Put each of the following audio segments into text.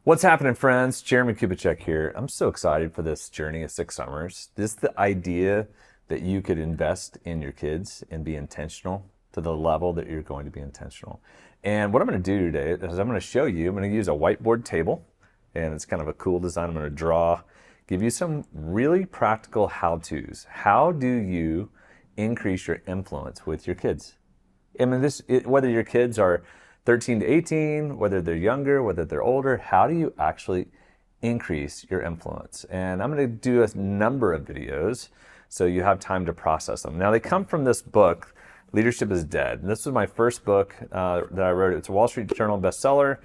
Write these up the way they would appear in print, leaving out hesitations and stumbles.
What's happening, friends? Jeremy Kubicek here. I'm so excited for this journey of 6 summers. This the idea that you could invest in your kids and be intentional to the level that you're going to be intentional. And what I'm going to do today is I'm going to show you, I'm going to use a whiteboard table, and it's kind of a cool design. I'm going to give you some really practical how-tos. How do you increase your influence with your kids? I mean, whether your kids are 13 to 18, whether they're younger, whether they're older, how do you actually increase your influence? And I'm going to do a number of videos so you have time to process them. Now, they come from this book, Leadership is Dead. And this was my first book that I wrote. It's a Wall Street Journal bestseller.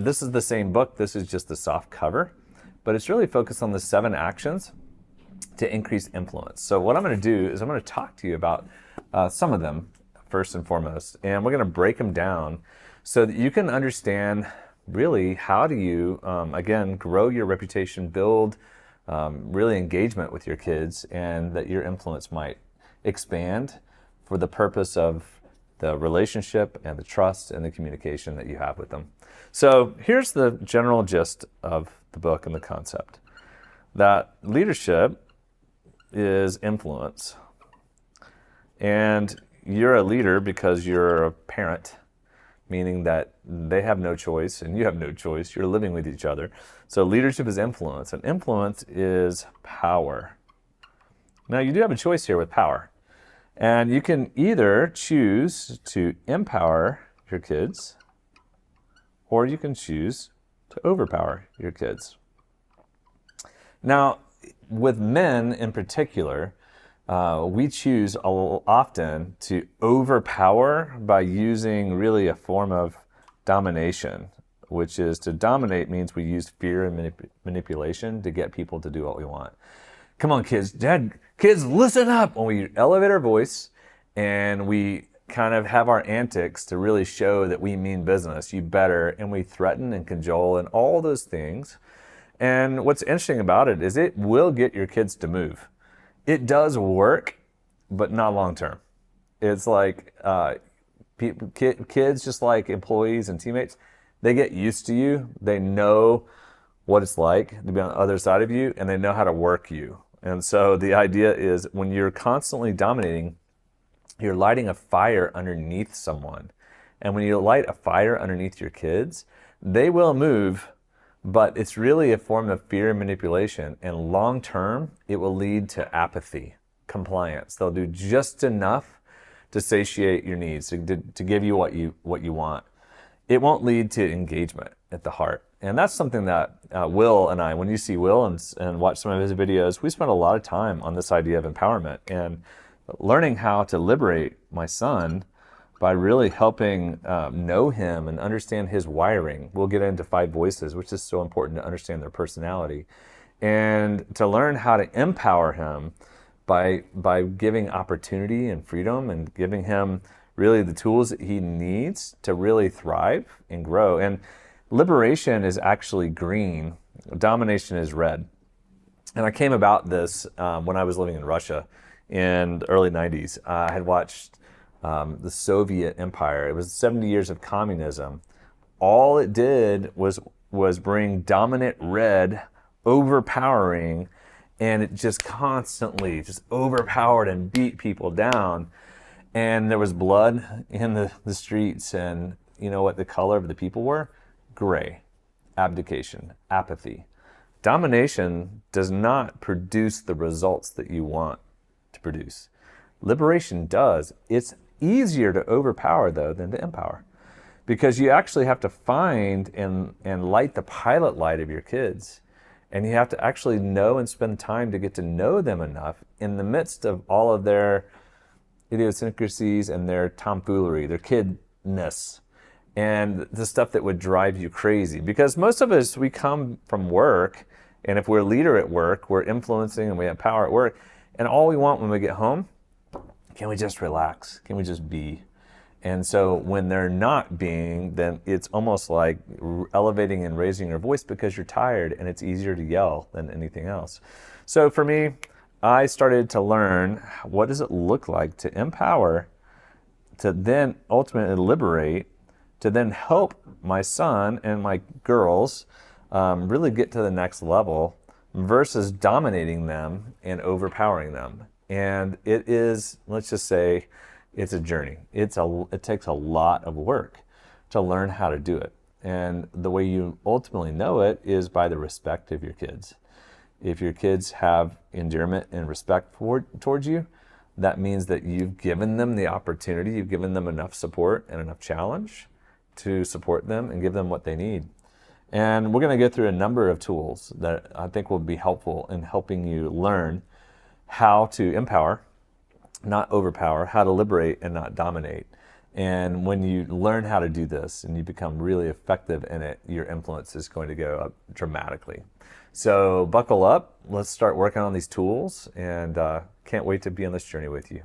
This is the same book. This is just the soft cover. But it's really focused on the 7 actions to increase influence. So what I'm going to do is I'm going to talk to you about some of them first and foremost, and we're going to break them down so that you can understand really how do you, again, grow your reputation, build really engagement with your kids, and that your influence might expand for the purpose of the relationship and the trust and the communication that you have with them. So here's the general gist of the book and the concept, that leadership is influence. And you're a leader because you're a parent, meaning that they have no choice and you have no choice. You're living with each other. So leadership is influence, and influence is power. Now, you do have a choice here with power. And you can either choose to empower your kids, or you can choose to overpower your kids. Now, with men in particular, we choose often to overpower by using really a form of domination, which is to dominate means we use fear and manipulation to get people to do what we want. Come on, kids, kids, listen up. When we elevate our voice and we kind of have our antics to really show that we mean business, you better, and we threaten and cajole and all those things. And what's interesting about it is it will get your kids to move. It does work, but not long term. It's like kids, just like employees and teammates, they get used to you. They know what it's like to be on the other side of you, and they know how to work you. And so the idea is when you're constantly dominating, you're lighting a fire underneath someone. And when you light a fire underneath your kids, they will move, but it's really a form of fear and manipulation. And long term, it will lead to apathy, compliance. They'll do just enough to satiate your needs, to give you what you want. It won't lead to engagement at the heart. And that's something that Will and I, when you see Will and watch some of his videos, we spent a lot of time on this idea of empowerment and learning how to liberate my son by really helping know him and understand his wiring. We'll get into 5 voices, which is so important to understand their personality, and to learn how to empower him by giving opportunity and freedom and giving him really the tools that he needs to really thrive and grow. And liberation is actually green. Domination is red. And I came about this when I was living in Russia in the early 90s. I had watched the Soviet Empire. It was 70 years of communism. All it did was bring dominant red, overpowering, and it just constantly just overpowered and beat people down. And there was blood in the streets, and you know what the color of the people were? Gray. Abdication, apathy. Domination does not produce the results that you want to produce. Liberation does. It's easier to overpower, though, than to empower, because you actually have to find and light the pilot light of your kids, and you have to actually know and spend time to get to know them enough in the midst of all of their idiosyncrasies and their tomfoolery, their kidness, and the stuff that would drive you crazy. Because most of us, we come from work, and if we're a leader at work, we're influencing and we have power at work, and all we want when we get home, can we just relax? Can we just be? And so when they're not being, then it's almost like elevating and raising your voice because you're tired, and it's easier to yell than anything else. So for me, I started to learn, what does it look like to empower, to then ultimately liberate, to then help my son and my girls really get to the next level versus dominating them and overpowering them. And it is, let's just say, it's a journey. It takes a lot of work to learn how to do it. And the way you ultimately know it is by the respect of your kids. If your kids have endearment and respect towards you, that means that you've given them the opportunity, you've given them enough support and enough challenge to support them and give them what they need. And we're going to go through a number of tools that I think will be helpful in helping you learn how to empower, not overpower, how to liberate and not dominate. And when you learn how to do this and you become really effective in it, your influence is going to go up dramatically. So buckle up, let's start working on these tools, and can't wait to be on this journey with you.